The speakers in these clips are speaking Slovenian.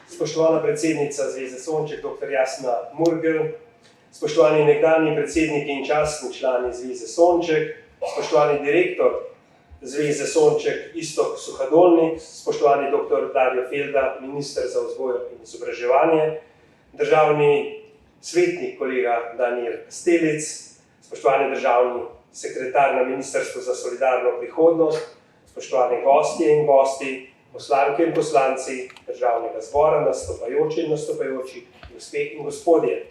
Spoštovana predsednica Zveze Sonček, dr. Jasna Murgel, spoštovani nekdanji predsedniki in častni člani Zveze Sonček, spoštovani direktor Zveze Sonček Iztok Suhadolnik, spoštovani dr. Darjo Felda, minister za vzgojo in izobraževanje, državni svetnik kolega Danijel Kastelic, spoštovani državni sekretar na Ministrstvu za solidarno prihodnost, spoštovani gostje in gosti, poslanke in poslanci Državnega zbora, nastopajoči in nastopajoči, gospe in gospodje.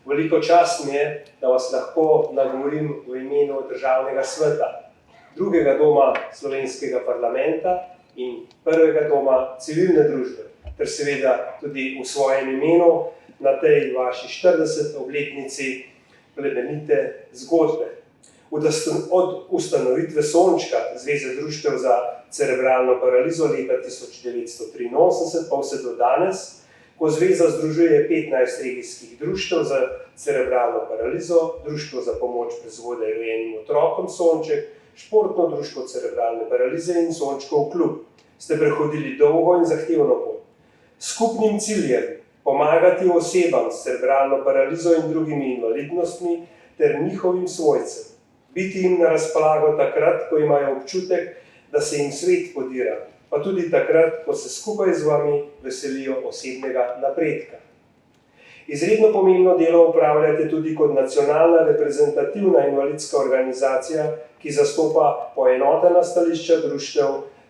Veliko čast mi je, da vas lahko nagovorim v imenu Državnega sveta, drugega doma slovenskega parlamenta in prvega doma civilne družbe, ter seveda tudi v svojem imenu na tej vaši 40. obletnici plemenite zgodbe. Od ustanovitve Sončka, Zveze društev za cerebralno paralizo leta 1983 pa vse do danes, ko zveza združuje 15 regijskih društev za cerebralno paralizo, Društvo za pomoč pri zgodaj rojenim otrokom Sonček, Športno društvo cerebralne paralize in Sončkov klub, ste prehodili dolgo in zahtevno pot. Skupnim ciljem pomagati osebam s cerebralno paralizo in drugimi invalidnostmi ter njihovim svojcem, biti jim na razpolago takrat, ko imajo občutek, da se jim svet podira, pa tudi takrat, ko se skupaj z vami veselijo osebnega napredka. Izredno pomembno delo opravljate tudi kot nacionalna reprezentativna invalidska organizacija, ki zastopa poenotena stališča društev,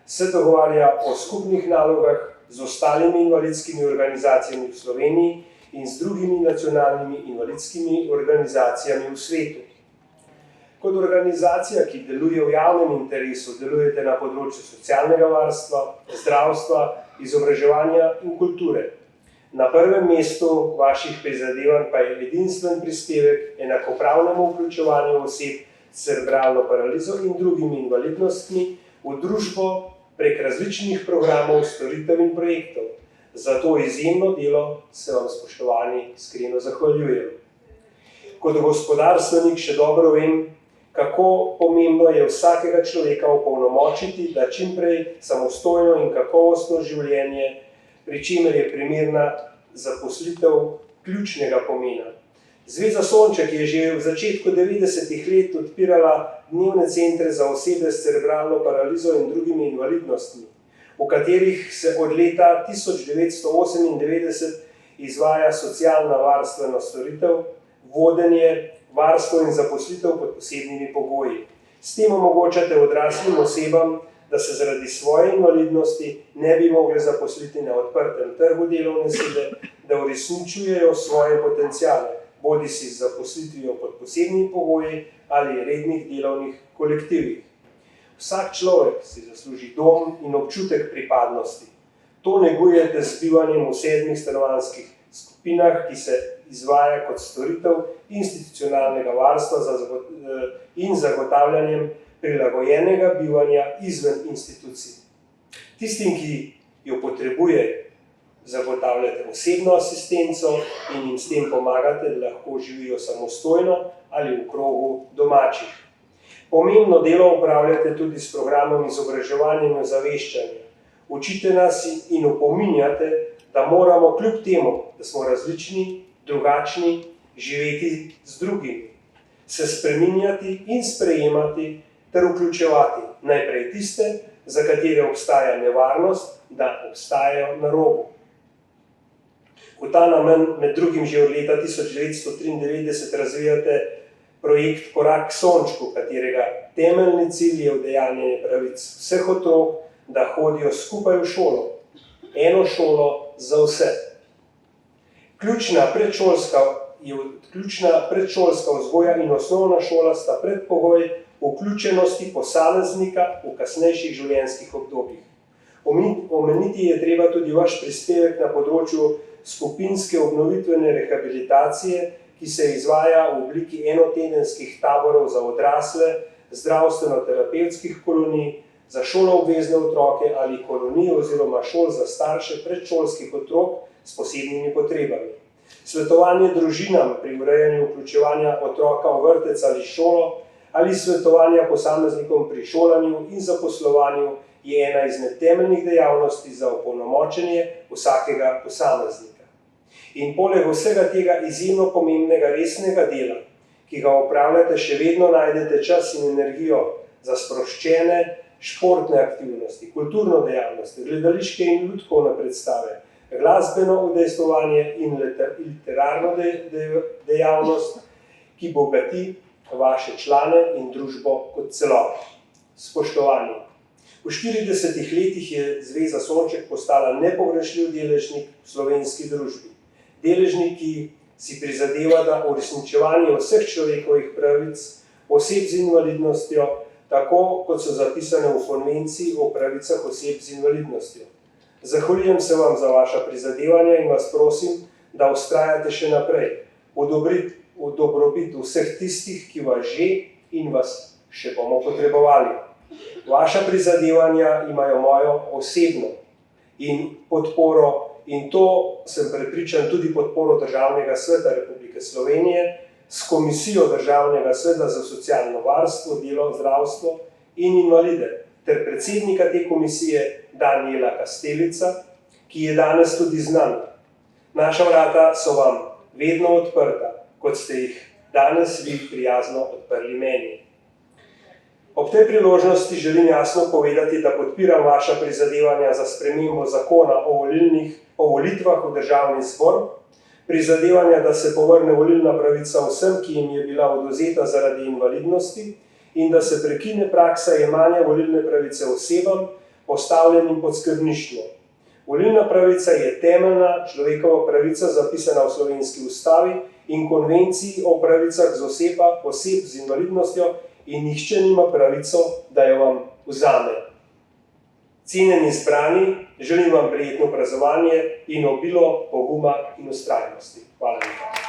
se dogovarja o skupnih nalogah z ostalimi invalidskimi organizacijami v Sloveniji in z drugimi nacionalnimi invalidskimi organizacijami v svetu. Kot organizacija, ki deluje v javnem interesu, delujete na področju socialnega varstva, zdravstva, izobraževanja in kulture. Na prvem mestu vaših prizadevanj pa je edinstven prispevek enakopravnemu vključevanju oseb s cerebralno paralizo in drugimi invalidnostmi v družbo prek različnih programov, storitev in projektov. Za to izjemno delo se vam, spoštovani, iskreno zahvaljujem. Kot gospodarstvenik še dobro vem, kako pomembno je vsakega človeka opolnomočiti, da čim prej samostojno in kakovostno življenje, pri čemer je primerna zaposlitev ključnega pomena. Zveza Sonček je že v začetku 90-ih let odpirala dnevne centre za osebe s cerebralno paralizo in drugimi invalidnostmi, v katerih se od leta 1998 izvaja socialna varstvena storitev, vodenje, varstvo in zaposlitev pod posebnimi pogoji. S tem omogočate odraslim osebam, da se zaradi svoje invalidnosti ne bi mogli zaposliti na odprtem trgu delovne sile, da uresničujejo svoje potenciale, bodisi z zaposlitvijo pod posebnimi pogoji ali rednih delovnih kolektivih. Vsak človek si zasluži dom in občutek pripadnosti. To negujete z bivanjem v 7 stanovanjskih skupinah, ki se izvaja kot storitev institucionalnega varstva in zagotavljanjem prilagojenega bivanja izven institucij. Tistim, ki jo potrebuje, zagotavljate osebno asistenco in jim s tem pomagate, da lahko živijo samostojno ali v krogu domačih. Pomembno delo upravljate tudi s programom izobraževanja in ozaveščanja. Učite nas in opominjate, da moramo kljub temu, da smo različni, drugačni, živeti z drugimi, se spreminjati in sprejemati ter vključevati najprej tiste, za katere obstaja nevarnost, da obstajajo na robu. V ta namen med drugim že od leta 1993 razvijate projekt Korak k Sončku, katerega temeljni cilj je udejanjanje pravic vseh otrok, da hodijo skupaj v šolo. Eno šolo za vse. Ključna predšolska vzgoja in osnovna šola sta predpogoj vključenosti posameznika v kasnejših življenjskih obdobjih. Omeniti je treba tudi vaš prispevek na področju skupinske obnovitvene rehabilitacije, ki se izvaja v obliki enotedenskih taborov za odrasle, zdravstveno-terapevtskih kolonij, za šoloobvezne otroke ali kolonij oziroma šol za starše predšolskih otrok s posebnimi potrebami. Svetovanje družinam pri urejanju vključevanja otroka v vrtec ali šolo ali svetovanja posameznikom pri šolanju in zaposlovanju je ena izmed temeljnih dejavnosti za opolnomočenje vsakega posameznika. In poleg vsega tega izjemno pomembnega resnega dela, ki ga opravljate, še vedno najdete čas in energijo za sproščene športne aktivnosti, kulturno dejavnost, gledališke in lutkovne predstave, glasbeno udejstvovanje in literarno dejavnost, ki bogati vaše člane in družbo kot celoto. Spoštovani, v 40 letih je Zveza Sonček postala nepogrešljiv deležnik v slovenski družbi. Deležnik, ki si prizadeva za uresničevanje vseh človekovih pravic oseb z invalidnostjo, tako kot so zapisane v Konvenciji o pravicah oseb z invalidnostjo. Zahvaljujem se vam za vaša prizadevanja in vas prosim, da vztrajate še naprej v dobrobit vseh tistih, ki vas že in vas še bomo potrebovali. Vaša prizadevanja imajo mojo osebno in podporo, in to sem prepričan tudi podporo Državnega sveta Republike Slovenije s Komisijo Državnega sveta za socialno varstvo, delo, zdravstvo in invalide ter predsednika te komisije Danijela Kastelica, ki je danes tudi z nami. Naša vrata so vam vedno odprta, kot ste jih danes vi prijazno odprli meni. Ob tej priložnosti želim jasno povedati, da podpiram vaša prizadevanja za spremembo zakona o volitvah v Državni zbor, prizadevanja, da se povrne volilna pravica vsem, ki jim je bila odvzeta zaradi invalidnosti, in da se prekine praksa jemanja volilne pravice osebam, postavljenim pod skrbništvo. Volilna pravica je temeljna človekova pravica, zapisana v slovenski ustavi in Konvenciji o pravicah oseb z invalidnostjo, in nihče nima pravico, da jo vam vzame. Cenjeni zbrani, želim vam prijetno praznovanje in obilo poguma in vztrajnosti. Hvala lepa.